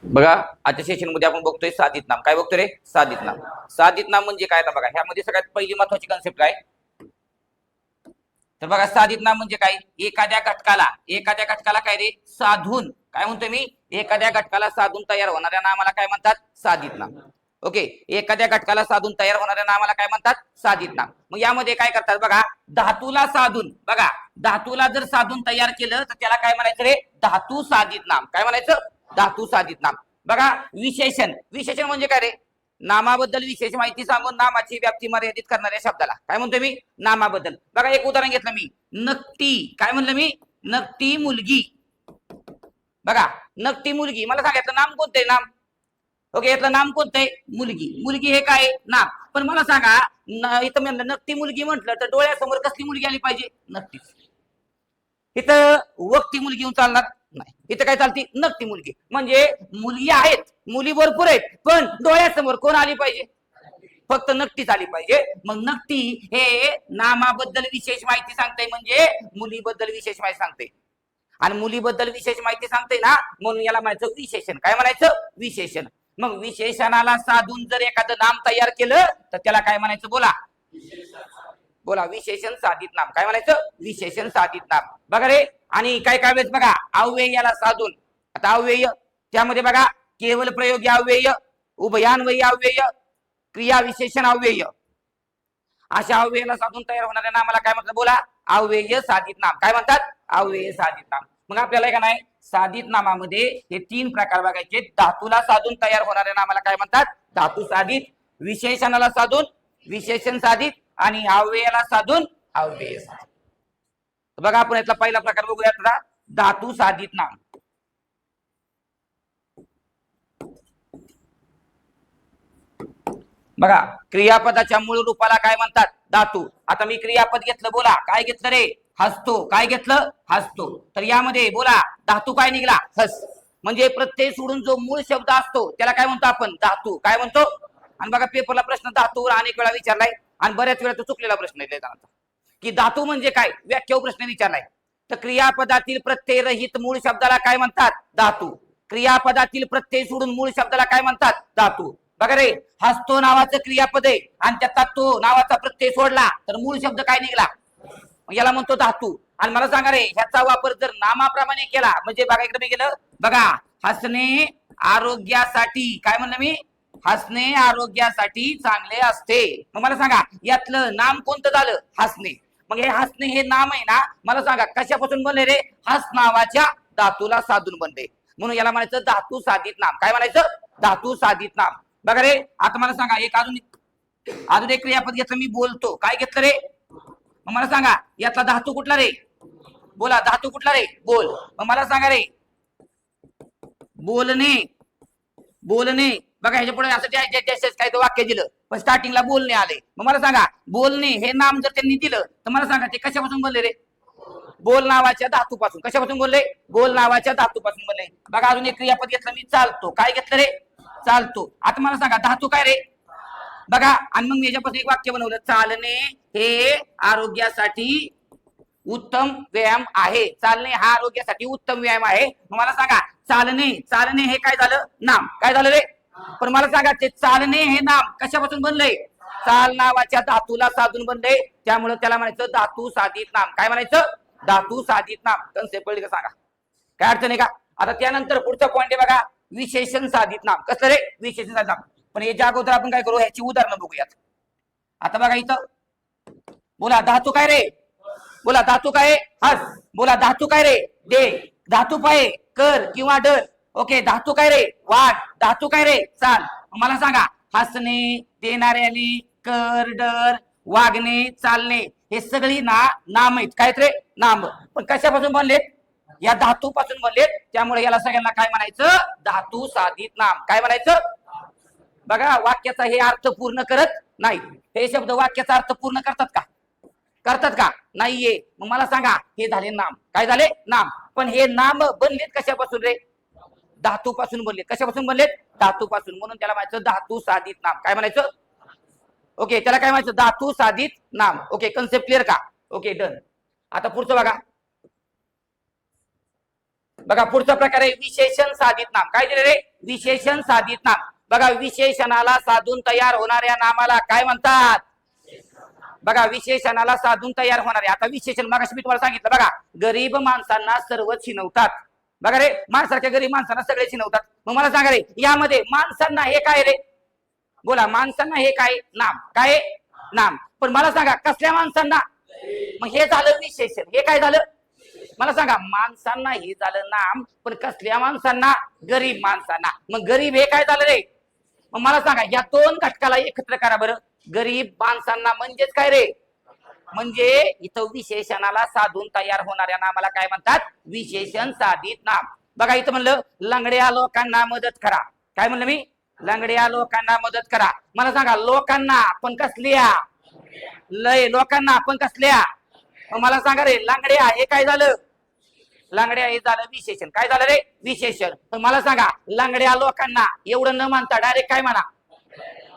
बघा आजच्या सेशन मध्ये आपण बघतोय साधित नाम. काय बघतोय रे? साधित नाम. साधित नाम म्हणजे काय? तर बघा ह्यामध्ये सगळ्यात पहिली महत्वाची कन्सेप्ट काय तर बघा साधित नाम म्हणजे काय? एखाद्या घटकाला काय रे साधून, काय म्हणतोय मी, एखाद्या घटकाला साधून तयार होणाऱ्या नामाला काय म्हणतात? साधित नाम. ओके, एखाद्या घटकाला साधून तयार होणाऱ्या नामाला काय म्हणतात? साधित नाम. मग यामध्ये काय करतात बघा, धातूला साधून, बघा धातूला जर साधून तयार केलं तर त्याला काय म्हणायचं रे? धातू साधित नाम. काय म्हणायचं? धातू साधित नाम. बघा विशेषण. विशेषण म्हणजे काय रे? नामाबद्दल विशेष माहिती सांगून नामाची व्याप्ती मर्यादित करणाऱ्या शब्दाला काय म्हणतो मी? नामाबद्दल. बघा एक उदाहरण घेतलं मी, नकटी. काय म्हणलं मी? नकटी मुलगी. बघा नकटी मुलगी, मला सांगितलं नाम कोणतं आहे? नाम. ओके, यातलं नाम कोणतं आहे? मुलगी. मुलगी हे काय? नाम. पण मला सांगा, इथं म्हणलं नकटी मुलगी म्हटलं तर डोळ्यासमोर कसली मुलगी आली पाहिजे? नकटी. इथं वक्ती मुलगी येऊन चालणार नाही. इथं काय चालती? नकटी मुलगी. म्हणजे मुली आहेत, मुली भरपूर आहेत, पण डोळ्यासमोर कोण आली पाहिजे? फक्त नकटीच आली पाहिजे. मग नकटी हे नामाबद्दल विशेष माहिती सांगते, म्हणजे मुलीबद्दल विशेष माहिती सांगते. आणि मुलीबद्दल विशेष माहिती सांगते ना, म्हणून याला म्हणायचं विशेषण. काय म्हणायचं? विशेषण. मग विशेषणाला साधून जर एखादं नाम तयार केलं तर त्याला काय म्हणायचं? बोला बोला. विशेषण साधित नाम. काय म्हणायचं? विशेषण साधित नाम. बघा रे, आणि काय काय वेळेस बघा अव्ययाला साधून. आता अव्यय त्यामध्ये बघा केवळ प्रयोगी अव्यय, उभयान्वयी अव्यय, क्रिया विशेषण अव्यय, अशा अव्ययाला साधून तयार होणाऱ्या नामाला काय म्हणतात? बोला अव्यय साधित नाम. काय म्हणतात? अव्यय साधित नाम. मग आपल्याला का नाही साधित नामामध्ये हे तीन प्रकार बघायचे. धातूला साधून तयार होणाऱ्या नामाला काय म्हणतात? धातू साधित. विशेषणाला साधून विशेषण साधित. आणि अव्ययाला साधून अव्यय साधित. बघा आपण यातला पहिला प्रकार बघूया, धातू साधित नाम. बघा क्रियापदाच्या मूळ रूपाला काय म्हणतात? धातू. आता मी क्रियापद घेतलं, बोला काय घेतलं रे? हसतो. काय घेतलं? हसतो. तर यामध्ये बोला धातू काय निघला? हस. म्हणजे प्रत्यय सोडून जो मूळ शब्द असतो त्याला काय म्हणतो आपण? धातू. काय म्हणतो? आणि बघा पेपरला प्रश्न धातूवर अनेक वेळा विचारलाय आणि बऱ्याच वेळा तो चुकलेला प्रश्न आहे की धातू म्हणजे काय, व्याख्या प्रश्न विचारलाय. तर क्रियापदातील प्रत्यय रहित मूळ शब्दाला काय म्हणतात? धातू. क्रियापदातील प्रत्यय सोडून मूळ शब्दाला काय म्हणतात? धातू. बघा रे, हसतो नावाचं क्रियापद आहे आणि त्यात तो नावाचा प्रत्यय सोडला तर मूळ शब्द काय निघला? याला म्हणतो धातू. आणि मला सांगा रे, ह्याचा वापर जर नामाप्रमाणे केला म्हणजे बघा इकडे मी गेलं, बघा हसणे आरोग्यासाठी. काय म्हणलं मी? हसणे आरोग्यासाठी चांगले असते. मग मला सांगा यातलं नाम कोणतं झालं? हसणे. मग हे हसणे हे नाम आहे ना, मला सांगा कशापासून बनले रे? हस नावाच्या धातूला साधून बनले. म्हणून याला म्हणायचं धातू साधित नाम. काय म्हणायचं? धातू साधित नाम. बघा रे, आता मला सांगा अजून एक क्रियापद घेतलं मी, बोलतो. काय घेतलं रे? मग मला सांगा यातला धातू कुठला रे? बोला धातू कुठला रे? बोल. मग मला सांगा रे, बोलणे. बोलणे बघा ह्याच्या पुढे असं काय तर वाक्य दिलं पण स्टार्टिंगला बोलणे आले. मग मला सांगा बोलणे हे नाम जर त्यांनी दिलं तर मला सांगा ते कशापासून बनले रे? बोल नावाच्या धातूपासून. कशापासून बोलले? बोल नावाच्या धातूपासून बनले. बघा अजून एक क्रियापद घेतलं मी, चालतो. काय घेतलं रे? चालतो. आता मला सांगा धातू काय रे? बघा आणि मग मी याच्यापासून एक वाक्य बनवलं, चालणे हे आरोग्यासाठी उत्तम व्यायाम आहे. चालणे हा आरोग्यासाठी उत्तम व्यायाम आहे. मला सांगा चालणे हे काय झालं? नाम. काय झालं रे? पण मला सांगा ते चालणे हे नाम कशापासून बनलंय? चाल नावाच्या धातूला साधून बनले. त्यामुळे त्याला म्हणायचं धातू साधित नाम. काय म्हणायचं? धातू साधित नाम. कन्सेप्ट कळली का? सांगा काय अडचण आहे का? आता त्यानंतर पुढचा पॉईंट आहे बघा, विशेषण साधित नाम. कसं रे? विशेषण साधित नाम. पण याच्या अगोदर आपण काय करू, ह्याची उदाहरणं बघूयात. आता बघा इथं, बोला धातू काय रे? बोला धातू काय? हस. बोला धातू काय रे? दे. धातू पाय कर किंवा डर. ओके, धातू काय रे? वाढ. धातू काय रे? चाल. मला सांगा हसणे, देणाऱ्याने, कर, डर, वागणे, चालणे हे सगळी नाम आहेत. काय रे? नाम. पण कशापासून बनलेत? या धातू पासून बनलेत. त्यामुळे याला सगळ्यांना काय म्हणायचं? धातू साधित नाम. काय म्हणायचं? बघा वाक्याचा हे अर्थ पूर्ण करत नाही. हे शब्द वाक्याचा अर्थ पूर्ण करतात का? करतात का? नाहीये. मग मला सांगा हे झाले नाम. काय झाले? नाम. पण हे नाम बनलेत कशापासून रे? धातू पासून बनलेत. कशापासून बनलेत? धातू पासून. म्हणून त्याला म्हणायचं धातू साधित नाम. काय म्हणायचं? ओके, त्याला काय म्हणायचं? धातू साधित नाम. ओके, कन्सेप्ट क्लिअर का? Okay, done. आता पुढचं बघा, बघा पुढचा प्रकार आहे विशेषण साधित नाम. काय दिले रे? विशेषण साधित नाम. बघा विशेषणाला साधून तयार होणाऱ्या नामाला काय म्हणतात? बघा विशेषणाला साधून तयार होणारे. आता विशेषण मगाशी मी तुम्हाला सांगितलं बघा, गरीब माणसांना सर्व चिनवतात. बघा रे, माणसाच्या गरीब माणसांना सगळे चिनवतात. मग मला सांगा रे, यामध्ये माणसांना हे काय रे? बोला, माणसांना हे काय? नाम. काय? नाम. पण मला सांगा कसल्या माणसांना? मग हे झालं विशेषण. हे काय झालं? मला सांगा, माणसांना हे झालं नाम, पण कसल्या माणसांना? गरीब माणसांना. मग गरीब हे काय झालं रे? मग मला सांगा या दोन घटकाला एकत्र करा बरं. गरीब माणसांना म्हणजेच काय रे? म्हणजे इथं विशेषणाला साधून तयार होणाऱ्या नामाला काय म्हणतात? विशेषण साधित नाम. बघा इथं म्हणलं लंगड्या लोकांना मदत करा. काय म्हणलं मी? लंगड्या लोकांना मदत करा. मला सांगा लोकांना पण कसल्या? लय लोकांना पण कसल्या? मग मला सांगा रे, लंगड्या हे काय झालं? लंगड्या हे झालं विशेषण. काय झालं रे? विशेषण. पण मला सांगा लंगड्या लोकांना एवढं न म्हणता डायरेक्ट काय म्हणा?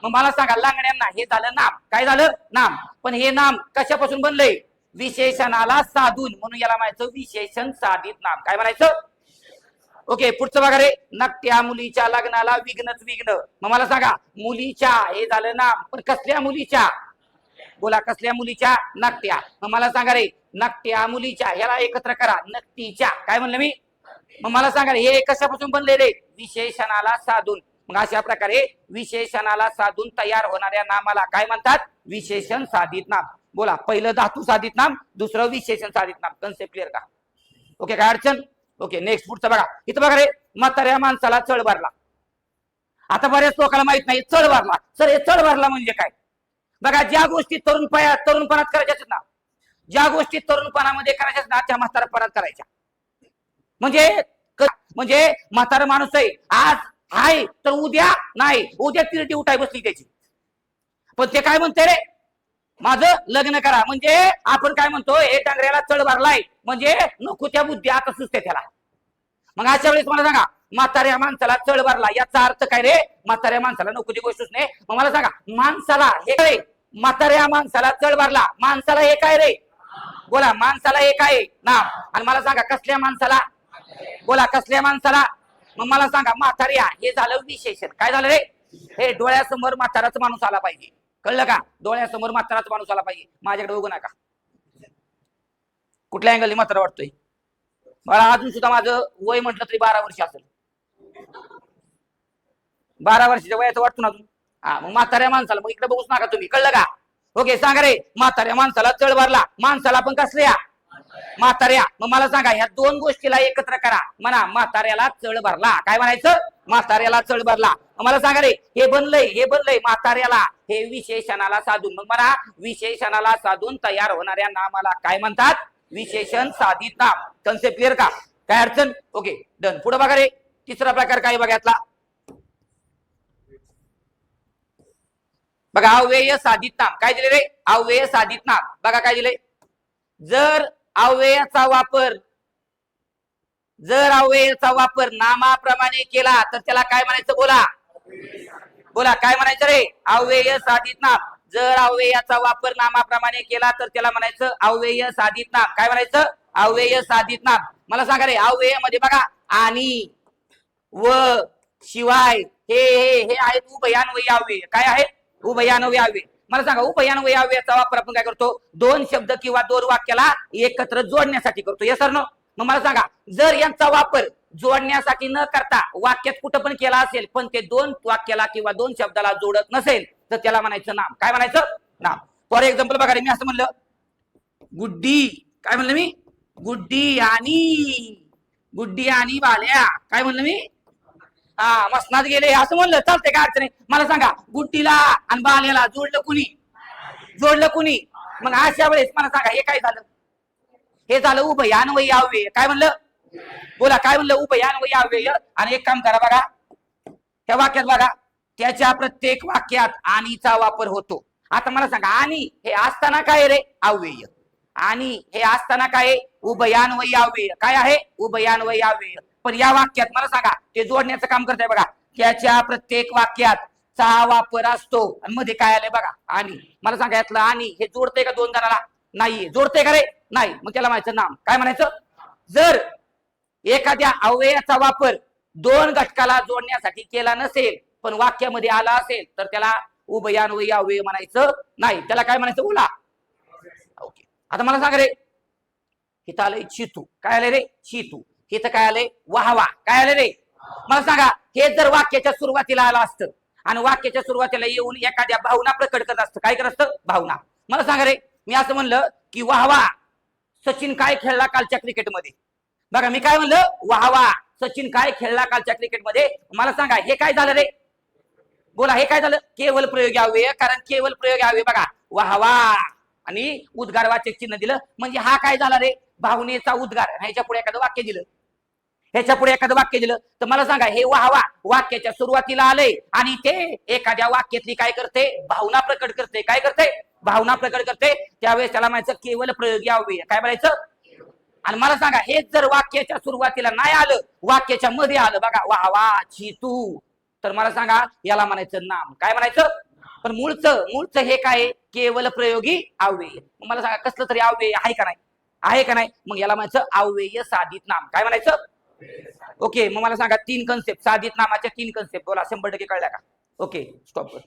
मग मला सांगा लंगड्यांना हे झालं नाम. काय झालं? नाम. पण हे नाम कशापासून बनलंय? विशेषणाला साधून. म्हणून याला म्हणायचं विशेषण साधित नाम. काय म्हणायचं? ओके, पुढचं बघा रे, नकट्या मुलीच्या लग्नाला विघ्नच विघ्न. मग मला सांगा मुलीच्या हे झालं नाम, पण कसल्या मुलीच्या? बोला कसल्या मुलीच्या? नकट्या. मग मला सांगा रे, नकट्या मुलीच्या ह्याला एकत्र करा, नकटीच्या. काय म्हणलं मी? मग मला सांगा हे कशापासून बनले रे? विशेषणाला साधून. मग अशा प्रकारे विशेषणाला साधून तयार होणाऱ्या नामाला काय म्हणतात? विशेषण साधित नाम. बोला, पहिलं धातू साधित नाम, दुसरं विशेषण साधित नाम. कन्सेप्ट क्लिअर का? ओके, काय अडचण? ओके, नेक्स्ट पुढचं बघा. इथं बघा रे, म्हाताऱ्या माणसाला चढ भरला. आता बऱ्याच लोकांना माहित नाही चढ भरला. सर हे चढ भरला म्हणजे काय? बघा ज्या गोष्टी तरुणपणात करायच्या ना, ज्या गोष्टी तरुणपणामध्ये करायच्या ना त्या म्हातारपणात करायच्या. म्हणजे म्हातारा माणूस आहे, आज आहे तर उद्या नाही, उद्या तिरटी उठाय बसली त्याची. पण ते काय म्हणते रे? माझं लग्न करा. म्हणजे आपण काय म्हणतो, हे डांगऱ्याला चढ भरलाय म्हणजे नको त्या बुद्धी आता सुचते त्याला. मग अशा वेळेस मला सांगा म्हाताऱ्या माणसाला चढ भरला याचा अर्थ काय रे? म्हाताऱ्या माणसाला नको ती गोष्ट नाही. मग मला सांगा माणसाला हे काय? म्हाताऱ्या माणसाला चढ भरला. माणसाला हे काय रे? बोला माणसाला हे काय? नाम. आणि मला सांगा कसल्या माणसाला? बोला कसल्या माणसाला? मग मला सांगा म्हाताऱ्या हे झालं विशेषण. काय झालं रे? हे डोळ्यासमोर म्हाताराचा माणूस आला पाहिजे. कळलं का? डोळ्यासमोर म्हाताराचा माणूस आला पाहिजे. माझ्याकडे बघू नका कुठल्या अँगलने म्हातारा वाटतोय. मला अजून सुद्धा माझं वय म्हटलं तरी 12 वर्ष असेल. 12 वर्षाच्या वयाचं वाटतो ना अजून. हा, मग म्हाताऱ्या माणसाला मग इकडे बघूच नका तुम्ही. कळलं का? ओके, सांगा रे, म्हाताऱ्या माणसाला चढ भरला. माणसाला पण कसल्या? म्हाताऱ्या. मग मला सांगा ह्या दोन गोष्टीला एकत्र करा. म्हणा म्हाताऱ्याला चढ भरला. काय म्हणायचं? म्हाताऱ्याला चढ भरला. मला सांगा रे, हे बनलंय म्हाताऱ्याला हे विशेषणाला साधून. मग मला विशेषणाला साधून तयार होणाऱ्या नामाला काय म्हणतात? विशेषण साधित नाम. कन्सेप्ट क्लिअर का? काय अडचण? Okay, done. पुढे बघा रे, तिसरा प्रकार काय बघायतला? बघा अव्यय साधित नाम. काय दिले रे? अव्यय साधित नाम. बघा काय दिले? जर अव्ययाचा वापर नामाप्रमाणे केला तर त्याला काय म्हणायचं? बोला काय म्हणायचं रे? अव्यय साधित नाम. जर अव्ययाचा वापर नामाप्रमाणे केला तर त्याला म्हणायचं अव्यय साधित नाम. काय म्हणायचं? अव्यय साधित नाम. मला सांगा रे, अव्ययामध्ये बघा आणि व शिवाय हे हे हे आहेत उभयान्वयी अव्यय. काय आहेत? उभयान्वयी अव्यय. मला सांगा उभयान्वयी अव्ययाचा वापर आपण काय करतो? दोन शब्द किंवा दोन वाक्याला एकत्र जोडण्यासाठी करतो. Yes sir no? मग मला सांगा जर यांचा वापर जोडण्यासाठी न करता वाक्यात कुठं पण केला असेल पण ते दोन वाक्याला किंवा दोन शब्दाला जोडत नसेल तर त्याला म्हणायचं नाम. काय म्हणायचं? नाम. फॉर एक्झाम्पल बघा रे, मी असं म्हणलं गुड्डी. काय म्हणलं मी? गुड्डी आणि बाल्या. काय म्हणलं मी? हा, मसनात गेले असं म्हणलं चालतंय, काय अडचण नाही. मला सांगा गुड्डीला आणि बाल्याला जोडलं कुणी? मग अशा वेळेस मला सांगा हे काय झालं? हे झालं उभयान्वयी अव्यय. काय म्हणलं? बोला काय म्हणलं? उभयान्वयी अव्यय. आणि एक काम करा बघा, त्या वाक्यात बघा त्याच्या प्रत्येक वाक्यात आणीचा वापर होतो. आता मला सांगा आणि हे असताना काय रे? अव्यय. आणि हे असताना काय? उभयान्वयी अव्यय. काय आहे? उभयान्वयी अव्यय. पण या वाक्यात मला सांगा ते जोडण्याचं काम करताय बघा. त्याच्या प्रत्येक वाक्यात चा वापर असतो आणि मध्ये काय आलंय बघा आणि. मला सांगा यातलं आणि हे जोडतंय का दोन जणाला? नाहीये. जोडतंय का रे? नाही. मग त्याला म्हणायचं नाम. काय म्हणायचं? जर एखाद्या अव्ययाचा वापर दोन घटकाला जोडण्यासाठी केला नसेल पण वाक्यामध्ये आला असेल तर त्याला उभयान्वयी अव्यय म्हणायचं नाही, त्याला काय म्हणायचं बोला. ओके, आता मला सांग रे, इथं आलंय चितू, काय आलंय रे चितू, इथं काय आलंय वाहवा, काय आलंय रे. मला सांगा हे जर वाक्याच्या सुरुवातीला आलं असतं आणि वाक्याच्या सुरुवातीला येऊन एखाद्या भावना प्रकट करत असतं, काय करत असतं भावना. मला सांगा रे, मी असं म्हणलं की वाहवा सचिन काय खेळला कालच्या क्रिकेटमध्ये. बघा मी काय म्हणलं वाहवा सचिन काय खेळला कालच्या क्रिकेटमध्ये. मला सांगा हे काय झालं रे बोला, हे काय झालं केवळ प्रयोगी अव्यय, कारण केवळ प्रयोगी अव्यय बघा वाहवा आणि उद्गारवाचक चिन्ह दिलं म्हणजे हा काय झाला रे भावनेचा उद्गार. ह्याच्या पुढे एखादं वाक्य दिलं, ह्याच्या पुढे एखादं वाक्य दिलं तर मला सांगा हे वाहवा वाक्याच्या सुरुवातीला आलंय आणि ते एखाद्या वाक्यातली काय करते भावना प्रकट करते, काय करते भावना प्रकट करते, त्यावेळेस त्याला म्हणायचं केवळ प्रयोगी अव्यय. काय म्हणायचं. आणि मला सांगा हेच जर वाक्याच्या सुरुवातीला नाही आलं वाक्याच्या मध्ये आलं बघा वाहवा चितू, तर मला सांगा याला म्हणायचं नाम, काय म्हणायचं. पण मूळचं हे काय केवळ प्रयोगी अव्यय. मला सांगा कसलं तरी अव्यय आहे का नाही, आहे का नाही, मग याला म्हणायचं अव्यय साधित नाम, काय म्हणायचं. ओके, मग मला सांगा तीन कन्सेप्ट साधित नामाच्या तीन कन्सेप्ट बोला 100% कळल्या का. ओके स्टॉप कर.